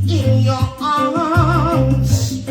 In your arms,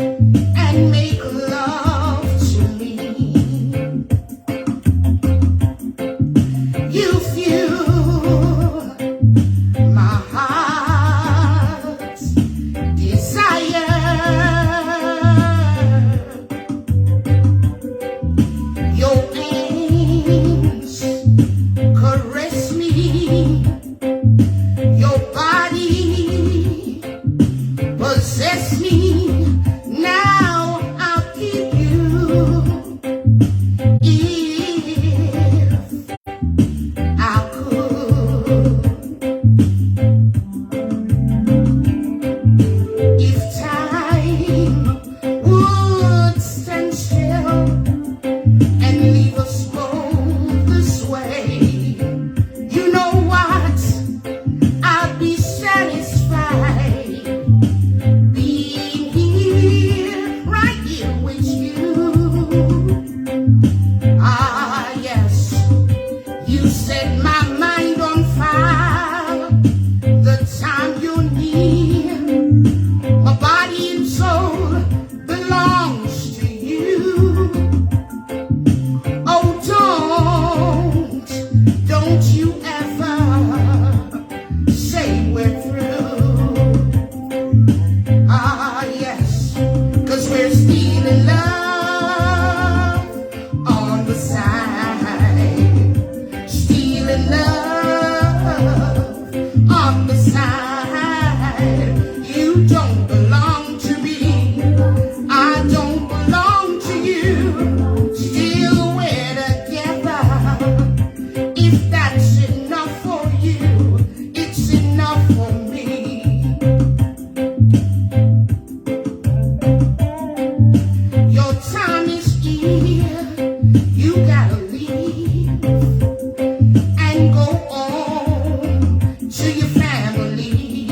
stealing love on the side, stealing love on the side. You don't belong to me, I don't belong to you. Still we're together. If that's enough for you, it's enough for me. Your time is here, you gotta leave and go on to your family.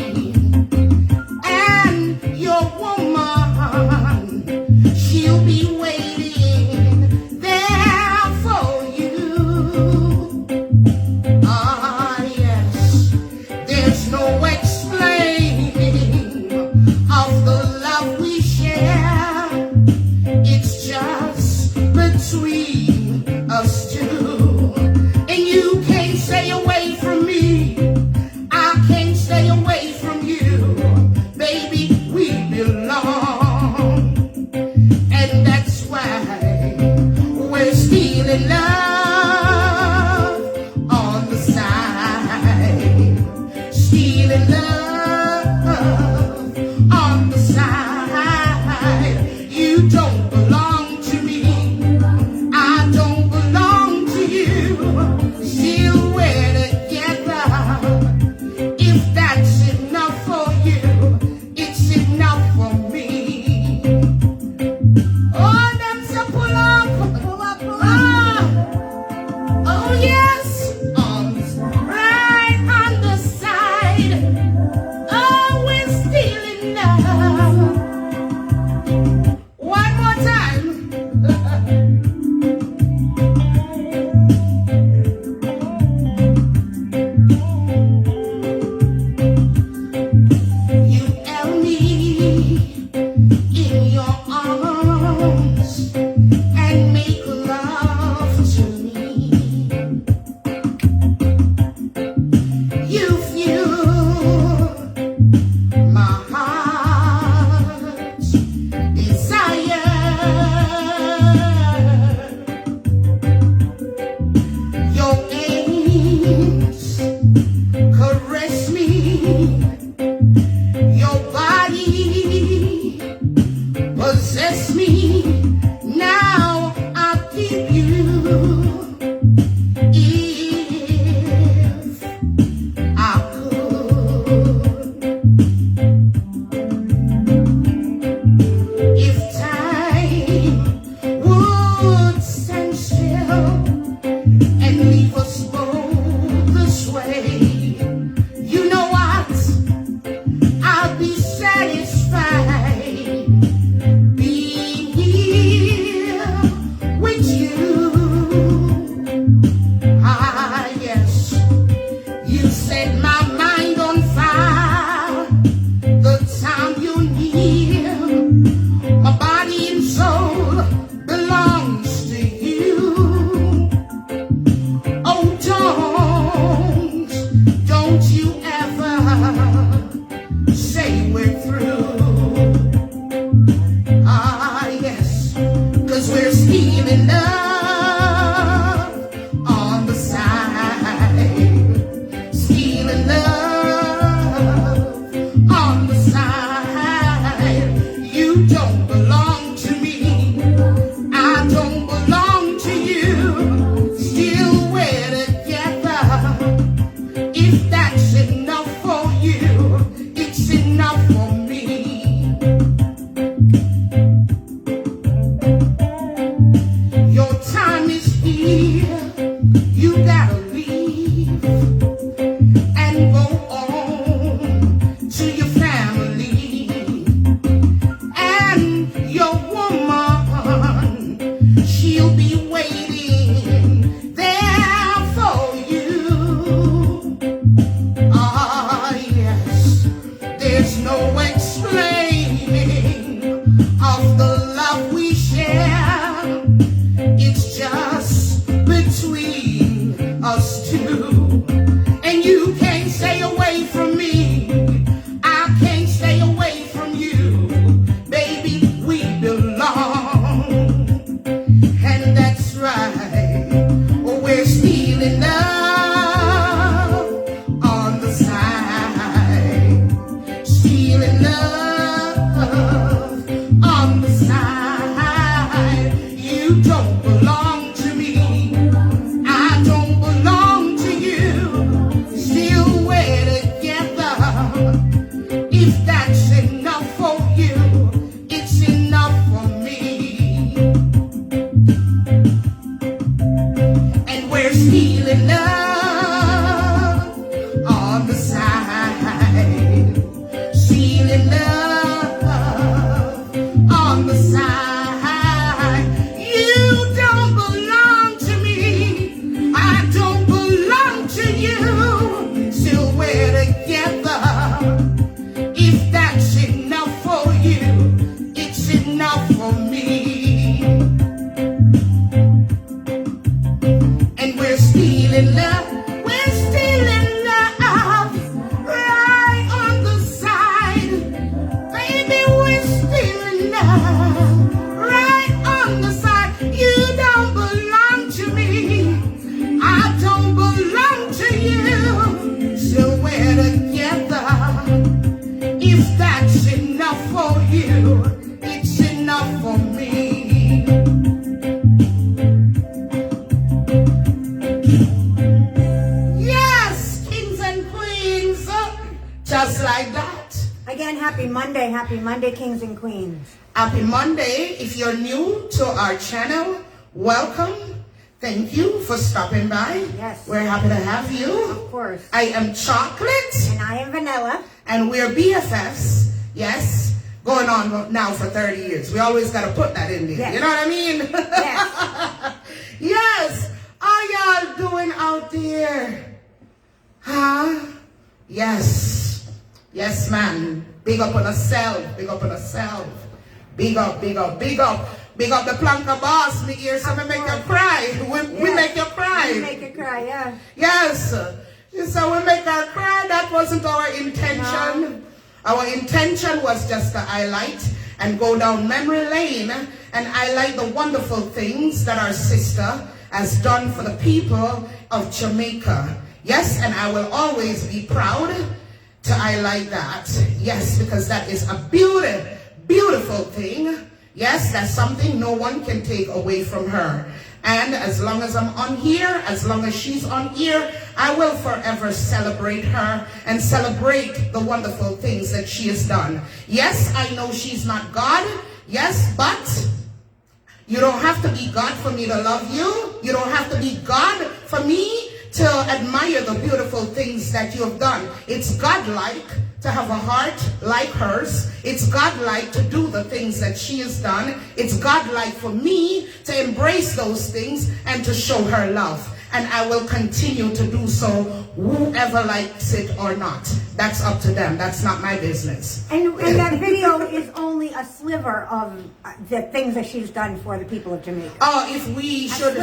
And your woman, she'll be waiting there for you. Ah, yes, there's no explaining of the love we share. It's just between us two. And you can't stay away from me, I can't stay away from you. Baby, we belong. And that's why we're stealing love on the side, stealing love on the side. You don't belong to me, I don't belong to you. Still we're together. If that's enough for you, it's enough for me. Oh, them say pull up, ah, oh yes, right on the side. Oh, we're stealing love. One more time. You held me in your arms and make love to me. You fueled my heart's desire. Your aims caress me. Your body possess me. Now I'll keep you if I could. If time would stand still and leave us both this way, you know what? I'll be satisfied being here with you. Ah, yes, you set my mind on fire the time you're near. My body and soul belongs to you. Oh, don't you ever say we're through. Ah, yes, 'cause we're stealing love on the side, stealing love on the side. You don't belong to me, I don't belong to you. Still we're together. If that's enough for you, it's enough for me. Your time is here, you gotta leave and go on to your family. And your woman, she'll be waiting there for you. Ah, yes, there's no explaining of the love we share. It's just between us two. And you can't stay away from me, I can't stay away from you. Baby, we belong. side. You don't belong to me. I don't belong to you. Still we're together. If that's enough for you, it's enough for me. And we're still in love on the side. Still in love on the side. You don't belong to me. I don't belong to you. Still we're together. If that's enough for you, it's enough for me. And we're still in love. We're still in love. Right on the side. Baby, we're still in love. Right on the side. You don't belong to me. I don't belong to you. So we're together. If that's enough for you, it's enough for me. Yes, kings and queens, just like that. Again, happy Monday, kings and queens. Happy Monday. If you're new to our channel, welcome. Thank you for stopping by. Yes. We're happy to have you. Of course. I am Chocolate. And I am Vanilla. And we're BFFs, yes, going on now for 30 years. We always got to put that in there. Yes. You know what I mean? Yes. Yes. How y'all doing out there? Huh? Yes. Yes, man. Big up on yourself. Big up on yourself. Big up, big up, big up. Big up the planka boss. Me here, so we make you cry. We make you cry. We make you cry, yeah. Yes. So we make her cry. That wasn't our intention. No. Our intention was just to highlight and go down memory lane and highlight the wonderful things that our sister has done for the people of Jamaica. Yes, and I will always be proud to highlight that. Yes, because that is a beautiful thing. Yes, that's something no one can take away from her. And as long as I'm on here, as long as she's on here, I will forever celebrate her and celebrate the wonderful things that she has done. Yes, I know she's not God. Yes, but you don't have to be God for me to love you. You don't have to be God for me to admire the beautiful things that you have done. It's godlike to have a heart like hers. It's godlike to do the things that she has done. It's godlike for me to embrace those things and to show her love. And I will continue to do so, whoever likes it or not. That's up to them. That's not my business. And that video is only a sliver of the things that she's done for the people of Jamaica. Oh, if we should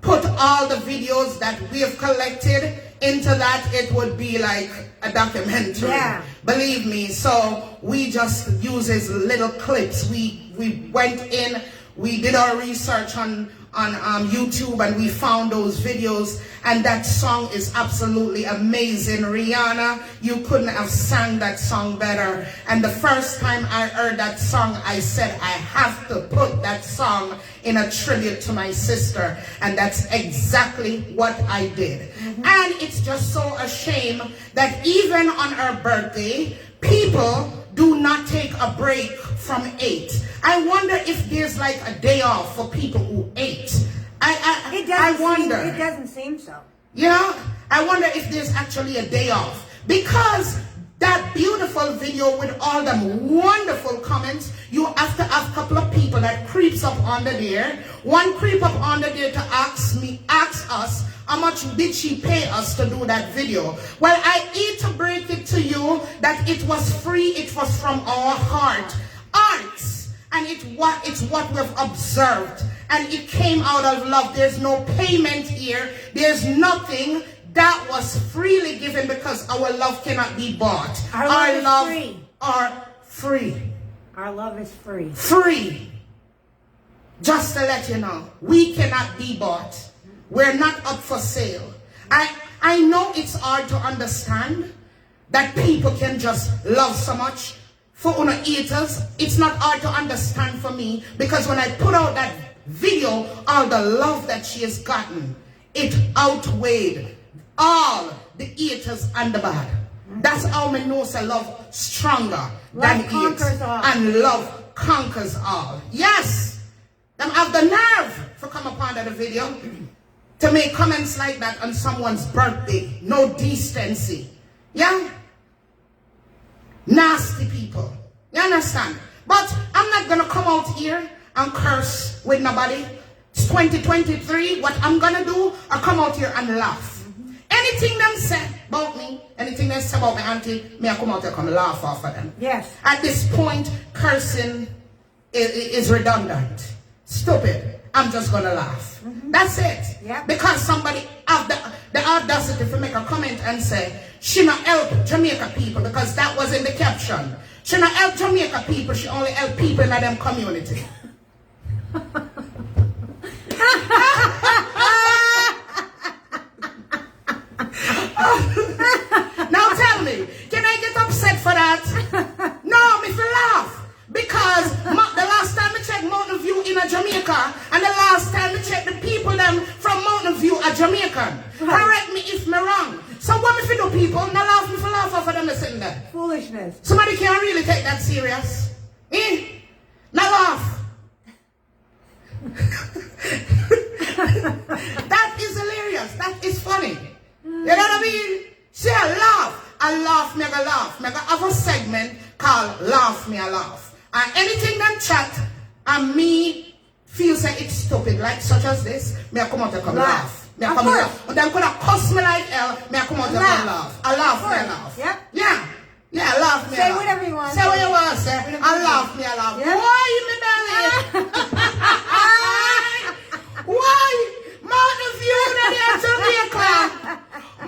put all the videos that we have collected into that, it would be like a documentary. Yeah. Believe me. So we just uses little clips. We went in, we did our research on YouTube, and we found those videos, and that song is absolutely amazing. Rihanna, you couldn't have sang that song better. And the first time I heard that song, I said I have to put that song in a tribute to my sister, and that's exactly what I did. And it's just so a shame that even on her birthday, people do not take a break from 8. I wonder if there's like a day off for people who ate. I wonder. It doesn't seem so. You know, I wonder if there's actually a day off. Because that beautiful video with all them wonderful comments, you have to have a couple of people that creeps up under there. One creep up under there to ask us, how much did she pay us to do that video? Well, I need to break it to you that it was free. It was from our heart. Arts. And it's what we've observed. And it came out of love. There's no payment here. There's nothing. That was freely given because our love cannot be bought. Our love is free. Are free. Our love is free. Free. Just to let you know, we cannot be bought. We're not up for sale. I know it's hard to understand that people can just love so much for Uno haters, it's not hard to understand for me, because when I put out that video, all the love that she has gotten, it outweighed all the haters and the bad. That's how me know say love stronger than hate, and love conquers all. Yes, them have the nerve to come upon that video to make comments like that on someone's birthday. No decency. Yeah? Nasty people. You understand? But I'm not going to come out here and curse with nobody. It's 2023. What I'm going to do, I come out here and laugh. Anything them say about me, anything they say about my auntie, me I come out here and come laugh off of them. Yes. At this point, cursing is redundant. Stupid. I'm just going to laugh. That's it. Yep. Because somebody have the audacity to make a comment and say, she not help Jamaica people, because that was in the caption. She not help Jamaica people, she only help people in them community. Now tell me, can I get upset for that? No, me feel laugh. Because the last time I checked Mountain View in a Jamaica, and the last time I checked the people them from Mountain View are Jamaican. Correct me if me wrong. So what me fi do, people? Now laugh me for laugh off of them sitting there. Foolishness. Somebody can't really take that serious. Eh? Now laugh. That is hilarious. That is funny. You know what I mean? See, I laugh. I laugh, me I laugh. Me I have a segment called Laugh Me I Laugh. And anything them chat and me feel say it's stupid, like such as this, me I come out and come laugh. Me I come laugh. But them could have cuss me like hell, me I come out and come laugh. I laugh, me I laugh. Yep. Yeah. Yeah, I laugh, me I laugh. Say whatever you want. Say what you want, say. I laugh, me I laugh. Yep. Why me belly? Why? Mountain View, they're Jamaica.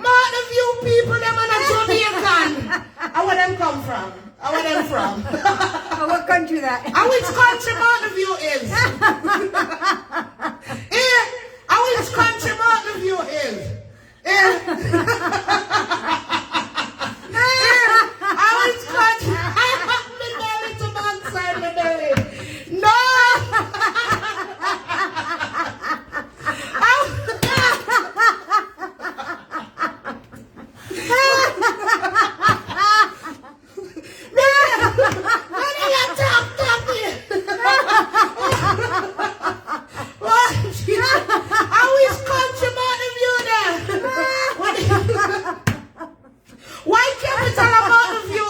Mountain View people, them are not Jamaican. And where them come from? And where them from? What country that? And which country Mountain View is? Eh? And which country Mountain View is? Eh? And which country? I have my belly to backside my belly. No! Why capital amount of you?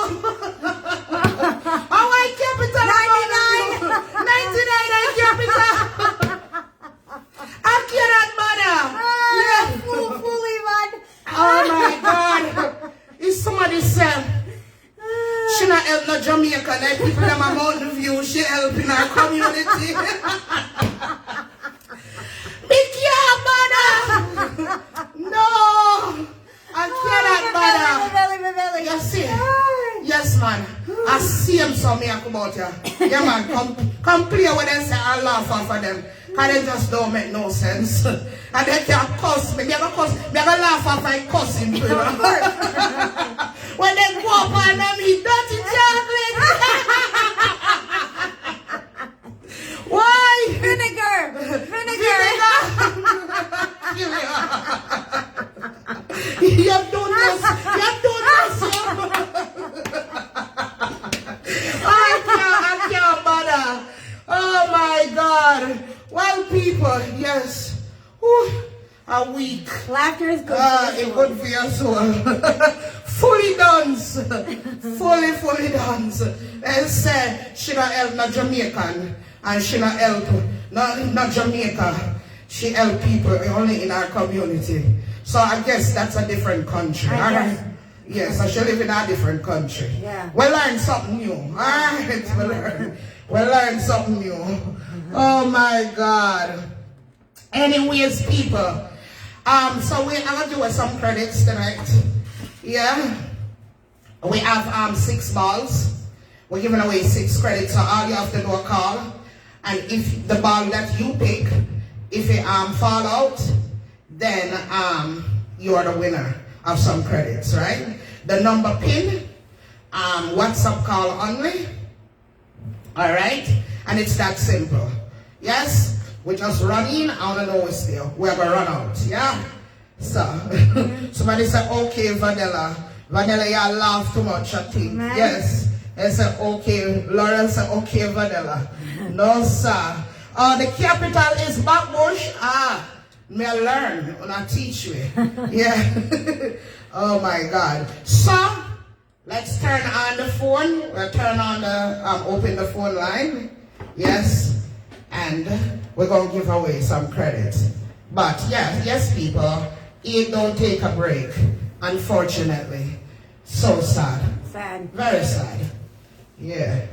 Oh, why capital amount of you? 99 and capital. I cannot matter. Yeah. Fully man. Oh my God. If somebody said, she not help no Jamaica, like people them a Mountain View, she help in our community. Big yeah, mother. No. I cannot bother. My belly. You see? Yes, man. I see him so me I come out here. Yeah, man. Come play with them, say I laugh off of them. Because they just don't make no sense. And they can't cuss me. Me have to laugh off my cussing. You know? When they go up on them, he dirty chocolate. Why? Vinegar. You don't know. I can't bother. Oh my God. Well, people, yes. Whew, a week. Laughter is good. It's good for your soul. Fully done. Fully done. And said she not help no Jamaican. And she not help not Jamaica. She help people only in our community. So I guess that's a different country. All right? Yes, I should live in a different country. Yeah. We learn something new. All right, we learn something new. Oh my God. Anyways, people. So we're gonna do some credits tonight. Yeah. We have 6 balls. We're giving away 6 credits. So all you have to do a call. And if the ball that you pick, if it fall out, then you are the winner of some credits, right? The number pin WhatsApp call only. All right, and it's that simple. Yes, we just run in. I don't know what's there. We're gonna run out. Yeah. So somebody said, "Okay, Vanilla, you laugh too much." I think. Yes. They said, "Okay." Lauren said, "Okay, Vanilla." No, sir. The capital is Backbush. May I learn when I teach me. Yeah. Oh my God. So let's turn on the phone. We'll turn on the open the phone line. Yes. And we're gonna give away some credit. But yeah, yes, people, it don't take a break. Unfortunately. So sad. Sad. Very sad. Yeah.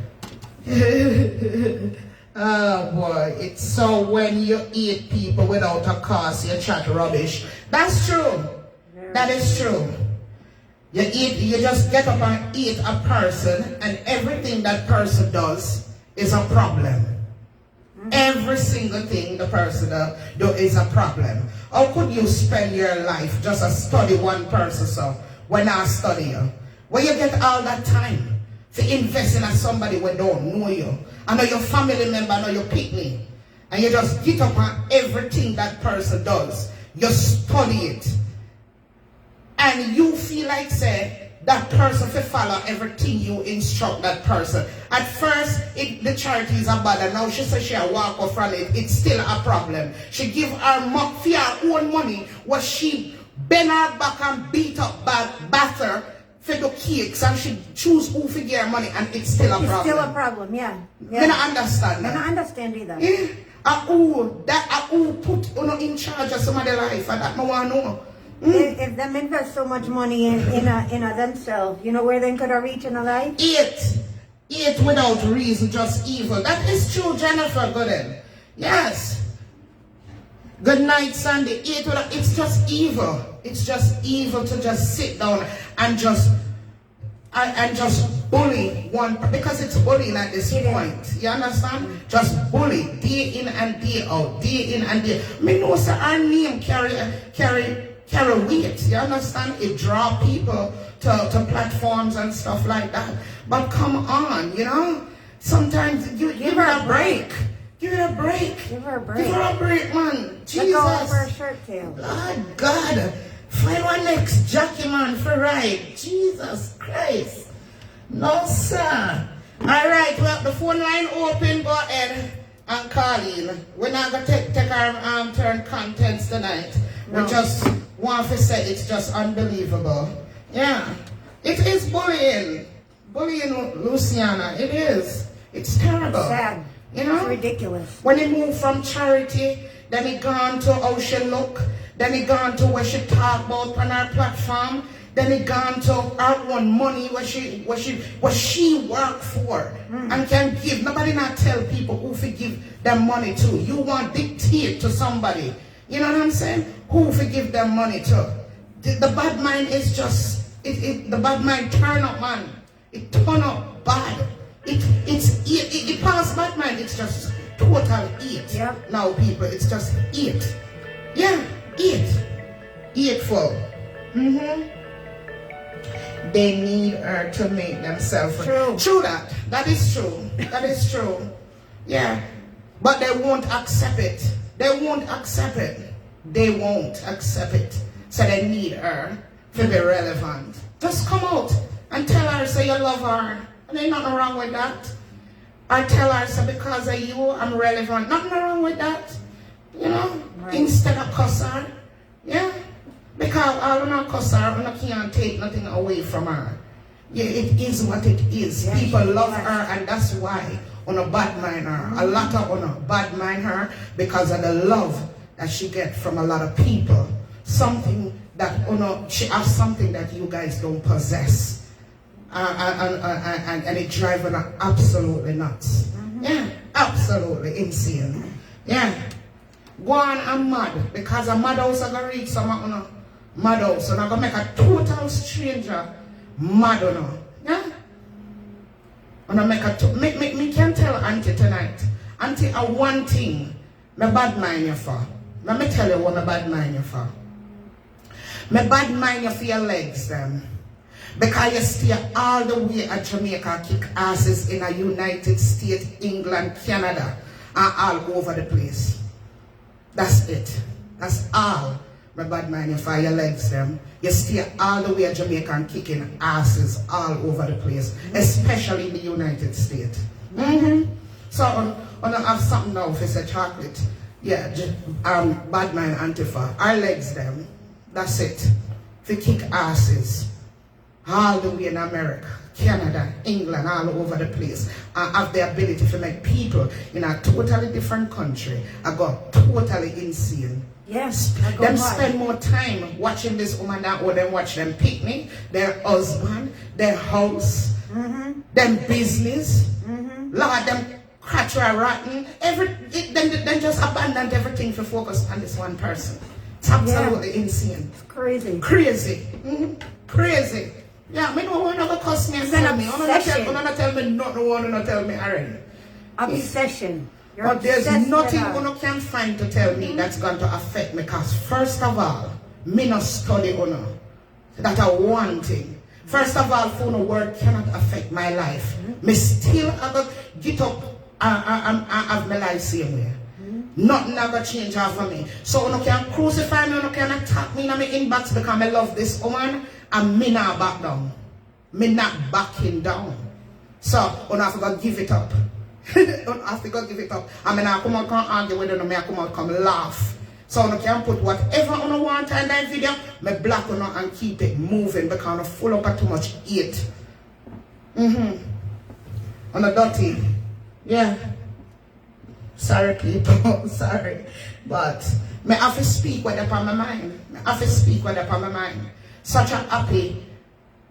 Oh boy, it's so when you eat people without a cause, you chat rubbish. That's true. That is true. You just get up and eat a person, and everything that person does is a problem. Every single thing the person does is a problem. How could you spend your life just to study one person so when I study you? Where you get all that time to invest in somebody who don't know you? I know your family member, I know your picnic. And you just get up on everything that person does. You study it. And you feel like, say, that person will follow everything you instruct that person. At first, the charities are bad, and now she says she'll walk off from it. It's still a problem. She give her own money, what she bend her back and beat up batter for the cakes, and she choose who to give her money, and it's still a problem. It's still a problem, yeah. I don't understand that. I don't understand either. Yeah. Who put in charge of somebody's life, and that no one know. If them invest so much money in themselves, you know where they could have reached in a life? Eat without reason, just evil. That is true, Jennifer Gooden. Yes. Good night, Sandy. It's just evil. It's just evil to just sit down and just bully one, because it's bullying at this point. You understand? Just bully day in and day out, day in and day. I mean, no, sir, our name carry weight. You understand? It draw people to platforms and stuff like that. But come on, you know? Sometimes you give her a break. Give her a break. Give her a break. Give her a break, man. Jesus. Let go of her shirt tail. Lord God. Find one next jockey, man, for ride. Jesus Christ. No, sir. All right, well, the phone line open. Go ahead and call in. We're not going to take our turn contents tonight. No. We just want to say it's just unbelievable. Yeah. It is bullying. Bullying, Luciana. It is. It's terrible. It's sad. You know? It's ridiculous. When he moved from charity, then he gone to how she look, then he gone to what she talk about on her platform, then he gone to her own money, what she work for and can give. Nobody not tell people who to give them money to. You want dictate to somebody. You know what I'm saying? Who to give them money to. The bad mind is just, the bad mind turn up, man. It turn up bad. It past bad mind, it's just total eat. Yep. Now people, it's just eat. Yeah, eat full. They need her to make themselves true. That is true. That is true. Yeah. But they won't accept it. They won't accept it. They won't accept it. So they need her to be relevant. Just come out and tell her, say you love her. And there's nothing wrong with that. I tell her, so because of you, I'm relevant. Nothing wrong with that. You know? Right. Instead of cuss her. Yeah? Because all of them cuss her, I can't take nothing away from her. Yeah, it is what it is. Yes, people love her, and that's why on a bad mind her. A lot of on a bad mind her because of the love that she get from a lot of people. Something that she has something that you guys don't possess. And it drives her absolutely nuts. Yeah, absolutely insane. Yeah. Go on and mad, because a mad house is going to reach some mad house. So I'm going to make a total stranger mad on her. Yeah? And me can tell Auntie tonight. Auntie, one thing, me bad mind you for. Let me tell you what me bad mind you for. Me bad mind you for your legs, them. Because you stay all the way at Jamaica, kick asses in a United States, England, Canada, and all over the place. That's it. That's all. My bad mind, you fire your legs them. You stay all the way at Jamaica and kicking asses all over the place, especially in the United States. So I have something now for say chocolate. Yeah, Badmind Antifa. Our legs them. That's it. They kick asses all the way in America, Canada, England, all over the place, and have the ability to make people in a totally different country got totally insane. Yes, Them spend more time watching this woman than or them watch them picnic, their husband, their house, them business. Lord, them catch or rotten. Then just abandon everything to focus on this one person. It's absolutely insane. It's crazy. Crazy. Crazy. Yeah, me no one ever cuss me and tell me. I'm not tell me nothing, one not tell me already. Obsession. You're but there's obsessed nothing with one can find to tell me that's going to affect me. Because first of all, me not study honor. That's a one thing. First of all, phone word cannot affect my life. Me still ever get up and have my life same way. Nothing ever change for me. So you can crucify me, you can attack me in my inbox because I love this woman and me not back down. Me not backing down. So you have to give it up. You have to give it up. I mean I come out and argue with you, I come out come laugh. So you can put whatever you want in that video, me block you and keep it moving because I'm full up of too much hate. On a dirty. Yeah. Sorry people, sorry. But me have to speak what upon my mind. Me have to speak what upon my mind. Such a happy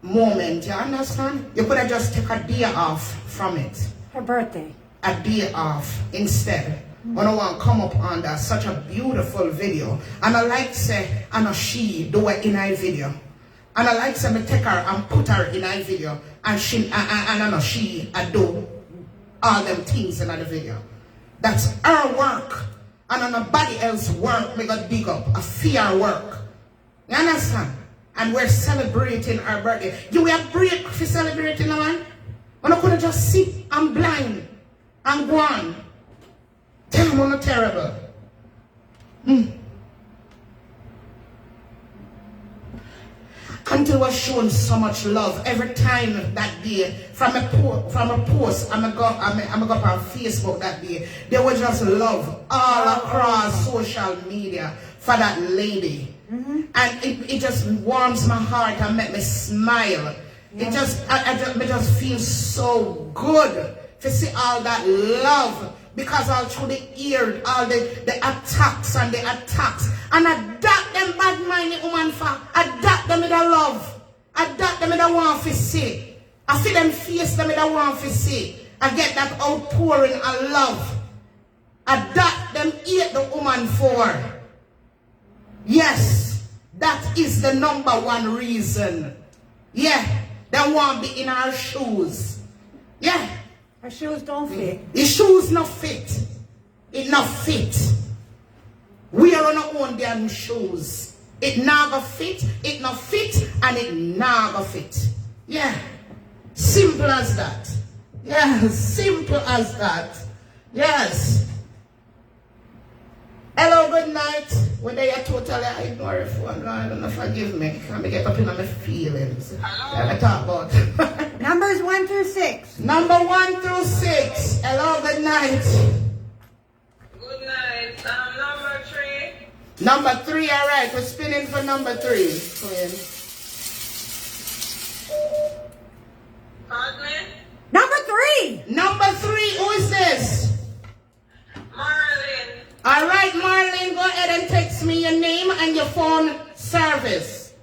moment, you understand? You could have just take a day off from it. her birthday. A day off instead. When I want to come up on that, such a beautiful video. And I like say, I know she do it in a video. And I like say, me take her and put her in a video. And she, and I know she, I do all them things in the video. That's her work. And nobody else work, me got dig up. A fear work. You understand? And we're celebrating our birthday. You will break for celebrating a man? And I could have just sit and blind and go on. Damn, I'm not terrible. Until was shown so much love every time that day from a post I'm go up on Facebook that day. There was just love all across social media for that lady. And it just warms my heart and make me smile. It just I just feel so good to see all that love. Because all through the year, all the attacks and the attacks. And I doubt them bad-minded woman for. I doubt them with the love. I doubt them with the want to see. I see them face them with the want to see. I get that outpouring of love. I doubt them hate the woman for. Yes, that is the number one reason. Yeah, they want to be in our shoes. Yeah. Her shoes don't fit. The shoes not fit. It not fit. We are on our own damn shoes. It never fit, it not fit, and it never fit. Yeah. Simple as that. Yeah, simple as that. Yes. Hello, good night. When they are totally ignore your phone, I don't know, forgive me. Can me get up in my feelings. I talk about. Numbers 1 through 6. Number 1 through 6. Hello, good night. Good night. Number 3. Number 3, all right. We're spinning for number 3. Queen. Pardon me? Number 3. Number 3, who is this? Marlene. All right, Marlene, go ahead and text me your name and your phone service.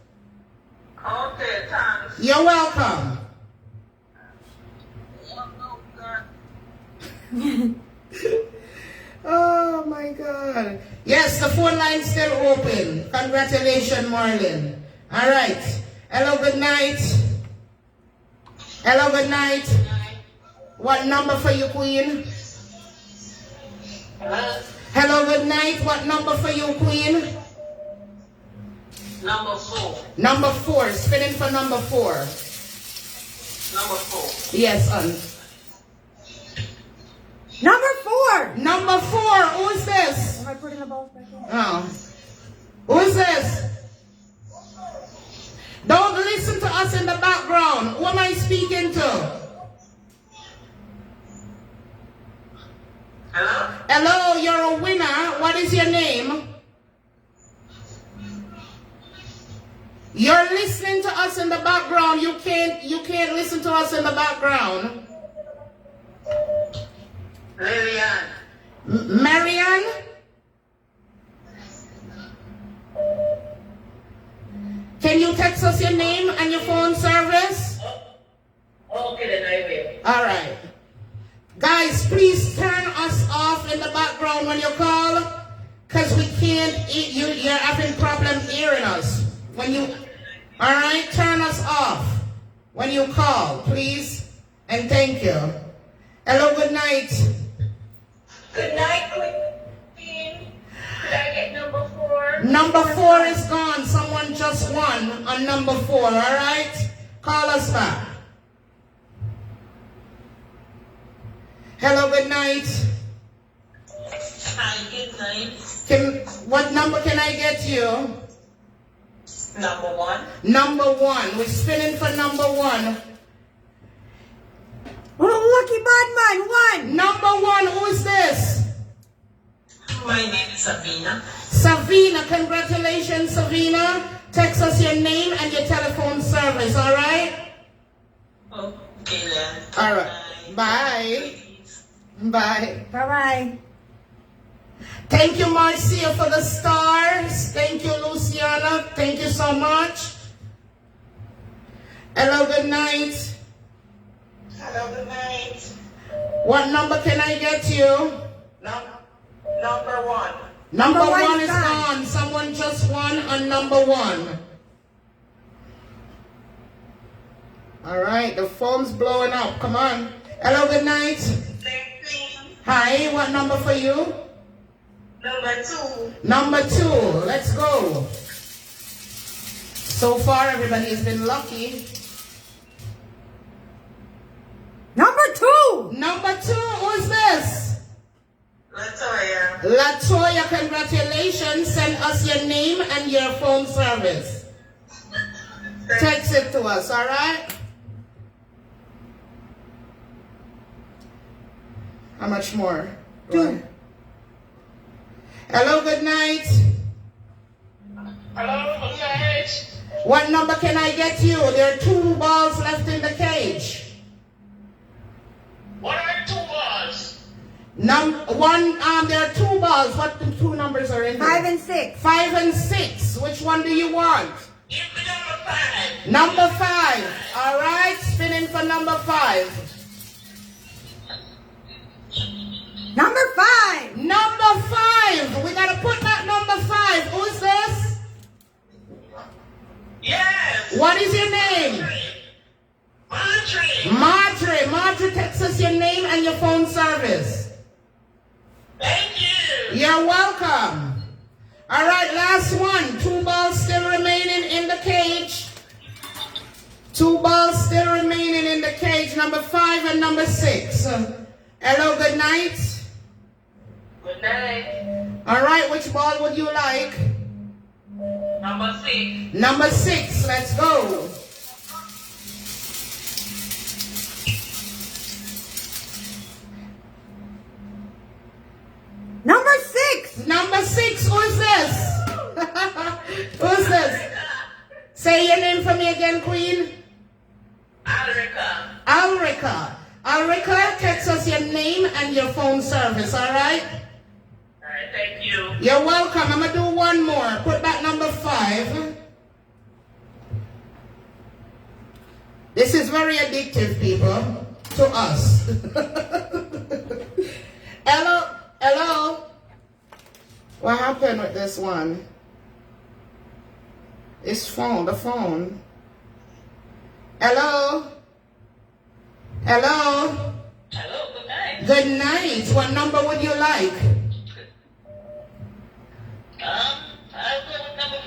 Okay, thanks. You're welcome. Oh my God. Yes, the phone line's still open. Congratulations, Marlene. All right. Hello, good night. Hello, good night. What number for you, Queen? Hello? Hello, good night. What number for you, Queen? Number 4. Number 4. Spinning for number 4. Number 4. Yes, Number 4. Number 4. Who is this? Am I putting the balls back in? Oh. Who is this? Don't listen to us in the background. Who am I speaking to? Hello? Hello, you're a winner. What is your name? You're listening to us in the background. You can't listen to us in the background. Lillian. Marianne? Can you text us your name and your phone service? Okay, then I will. All right. Guys, please turn us off in the background when you call, because we can't, you're having problem hearing us. When you, all right, turn us off when you call, please, and thank you. Hello, good night. Good night, Queen. Could I get number 4? Number 4 is gone. Someone just won on number 4, all right? Call us back. Hello, good night. Hi, good night. What number can I get you? Number 1. Number 1. We're spinning for number 1. Oh, lucky Badmind, 1. Number 1, who is this? My name is Sabina. Savina, congratulations, Savina. Text us your name and your telephone service, all right? Okay, then. All right. Bye. Bye. Bye-bye. Thank you, Marcia, for the stars. Thank you, Luciana. Thank you so much. Hello, good night. Hello, good night. What number can I get you? Number 1. Number Number 1 one is is gone. gone. Someone just won on number 1. All right, the phone's blowing up. Come on. Hello, good night. 13. Hi, what number for you? Number 2. Number 2. Let's go. So far, everybody has been lucky. Number 2. Number 2, who is this? Latoya. Latoya, congratulations. Send us your name and your phone service. Text it to us, all right? How much more? 2. Hello, good night. Hello, good night. What number can I get you? There are 2 balls left in the cage. What are 2 balls? There are 2 balls. What 2 numbers are in there? 5 and 6. 5 and 6. Which one do you want? Give me number 5. Number 5. All right, spinning for number 5. Number 5. Number 5. We gotta put that number 5. Who's this? Yes. What is your name? Marjorie. Marjorie. Marjorie, text us your name and your phone service. Thank you. You're welcome. All right, last one. 2 balls still remaining in the cage. 2 balls still remaining in the cage. Number 5 and number 6. Hello, good night. Good night. All right, which ball would you like? Number 6. Number 6. Let's go. Number 6. Number 6. Who's this? Who's this? Say your name for me again, Queen. Alrica. Alrica. Alrica, text us your name and your phone service, all right? Alright, thank you. You're welcome. I'm going to do one more. Put back number 5. This is very addictive, people, to us. Hello? Hello? What happened with this one? It's the phone. Hello? Hello? Hello, good night. Good night. What number would you like? I'll go with number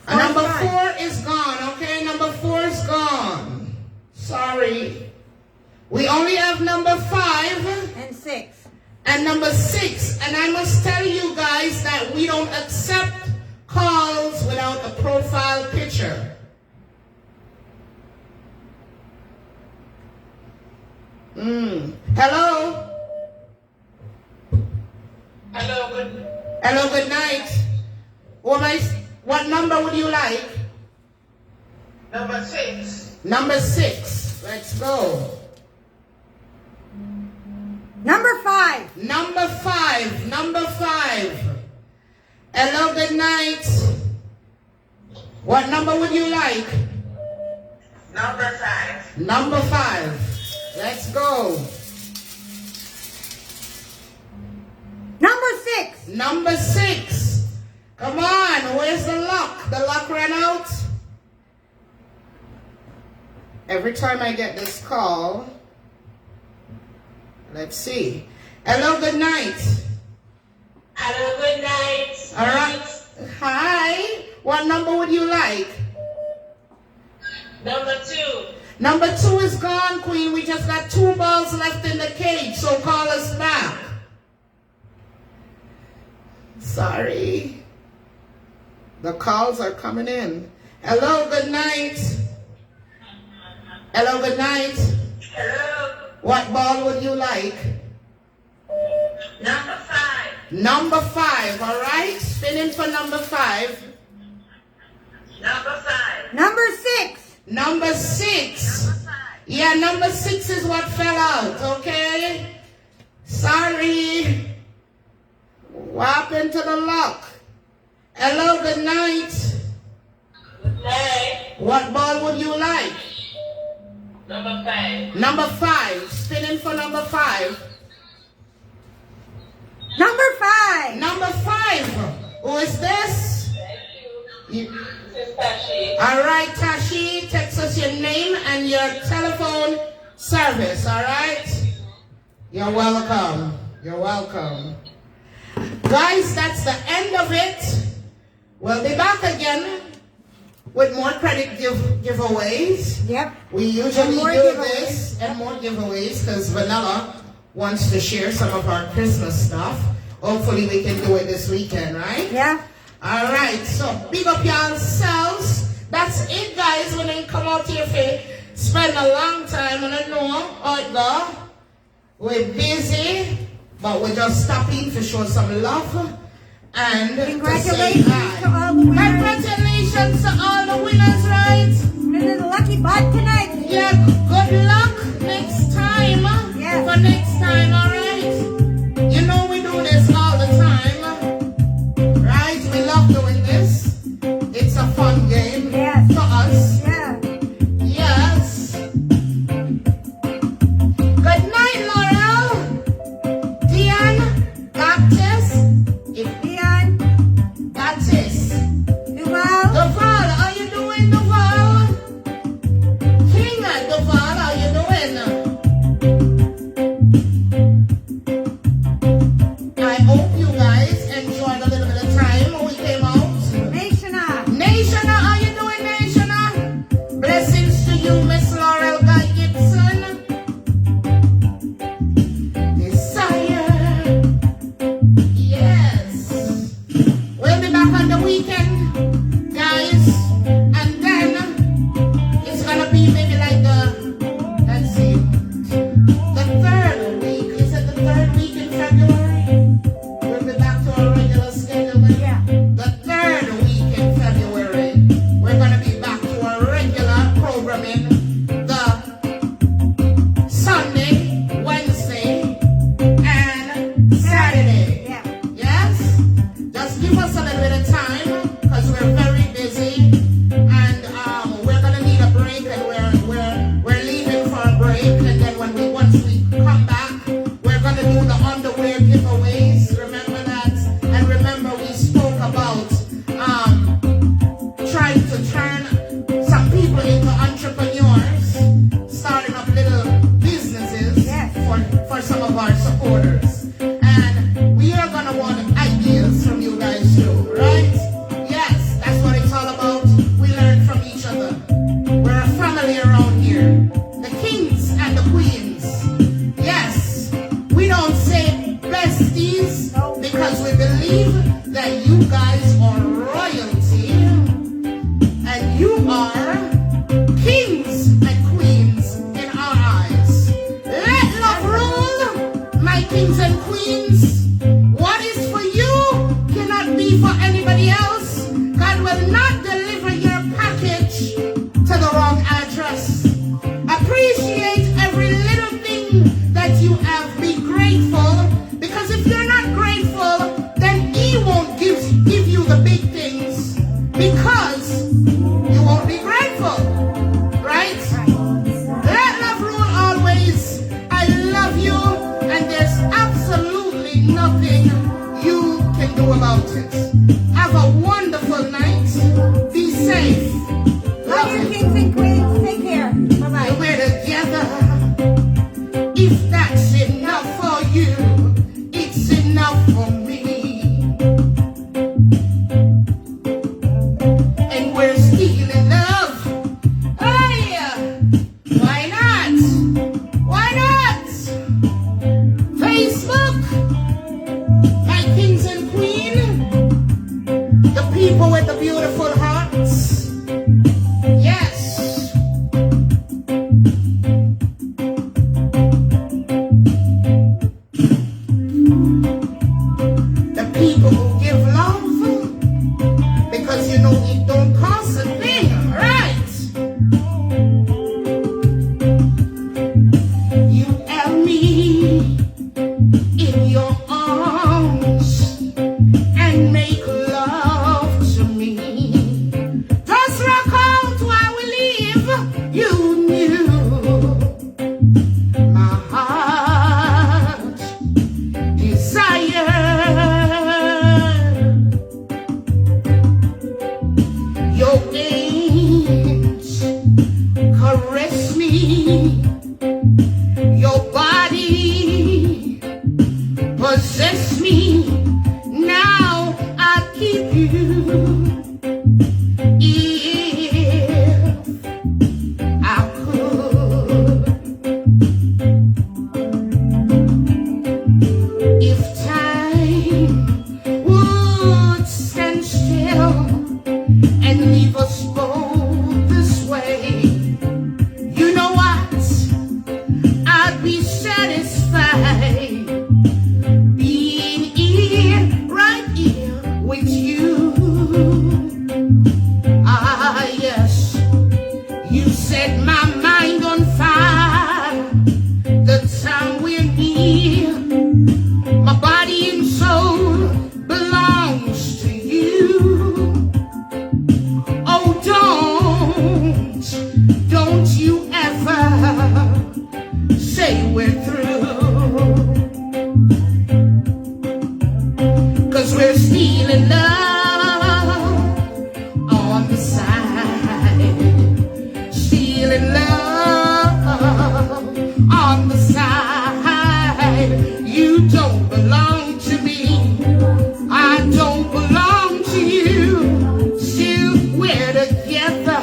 4. Number 4 is gone, okay? Number 4 is gone. Sorry. We only have number 5 and 6. and number 6. And I must tell you guys that we don't accept calls without a profile picture. Hello? Hello, good night. What number would you like? Number 6. Number 6. Let's go. Number 5. Number 5. Number 5. Hello, good night. What number would you like? Number 5. Number 5. Let's go. Number 6. Number 6. Come on, where's the lock? The lock ran out. Every time I get this call, let's see. Hello, good night. Hello, good night. All right. Hi. What number would you like? Number 2. Number 2 is gone, Queen. We just got 2 balls left in the cage, so call us back. Sorry. The calls are coming in. Hello, good night. Hello, good night. Hello. What ball would you like? Number 5. Number 5, all right? Spinning for number 5. Number 5. Number 6. Number 6. Number 5. Yeah, number 6 is what fell out, okay? Sorry. What happened to the lock? Hello, good night. Good night. What ball would you like? Number 5. Number 5. Spinning for number 5. Number 5. Number 5. Who is this? Thank you. You- This is Tashi. All right, Tashi, text us your name and your telephone service, all right? You're welcome. You're welcome. Guys, that's the end of it. We'll be back again with more credit giveaways. Yep. We usually more do giveaways. this and more giveaways because Vanilla wants to share some of our Christmas stuff. Hopefully we can do it this weekend, right? Yeah. All right, so big up yourselves. That's it, guys. When they come out here for spend a long time, and I know how it go. We're busy, but we're just stopping to show some love and Congratulations to say hi. to all the winners. Congratulations to all the winners, right? And the lucky bot tonight. Yeah, good luck next time. Yes. For next time, all right? You know we do this all the time. Right? We love doing this. It's a fun game Yes. for us. Yeah. Yes. Good night, Laurel. Dion, Baptist, Dion. Baptist. Duval. Duval, how you doing, Duval? King Duval, how you doing? because we believe that you guys are royalty and you are kings and queens in our eyes. Let love rule, my kings and queens. What is for you cannot be for anybody else. God will not deliver your package to the wrong address. Appreciate every little thing that you have. Be grateful, because if you're not grateful, then He won't give you the big things, because you won't be grateful, right? Let love rule always. I love you, and there's absolutely nothing you can do about it. Have a wonderful night. Be safe. Love you, kings and queens. Take care. Bye-bye. We're together. If that's enough for you, it's enough for me. And we're still in love. Hey, why not? Why not? Facebook, my kings and queen, the people with the beautiful hearts. Yes. The people who give love, because you know it don't cost a thing, right? You have me in your arms and make love to me. Just rock out while we live. You knew my heart desire. Your hands caress me. Your body possess me. Now I keep you. If I could, if time would stand still and leave us both this way, you know what? I'd be satisfied being here, right here with you. Ah, yes, you set my mind on fire. The time we're near, my body and soul belongs to you. Oh, don't you ever say we're through, 'cause we're still in love on the side, still in love on the side. You don't belong to me, I don't belong to you. Still we're together.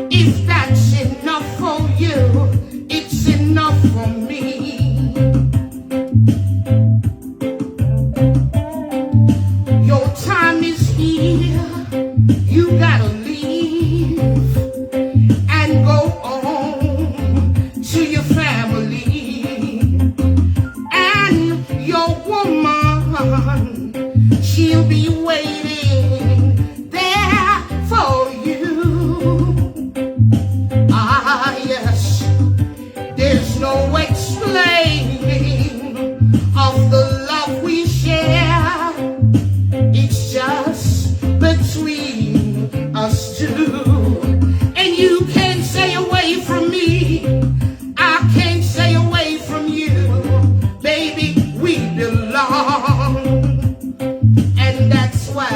If that's enough for you, it's enough for me. Your time is here. You gotta leave and go on to your family. And your woman, she'll be waiting there for you. Ah, yes, there's no explaining of the love we share. It's just between us two. And you can't stay away from me, I can't stay away from you. Baby, we belong. And that's why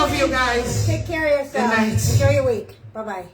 love you guys. Take care of yourself. Good night. Enjoy your week. Bye bye.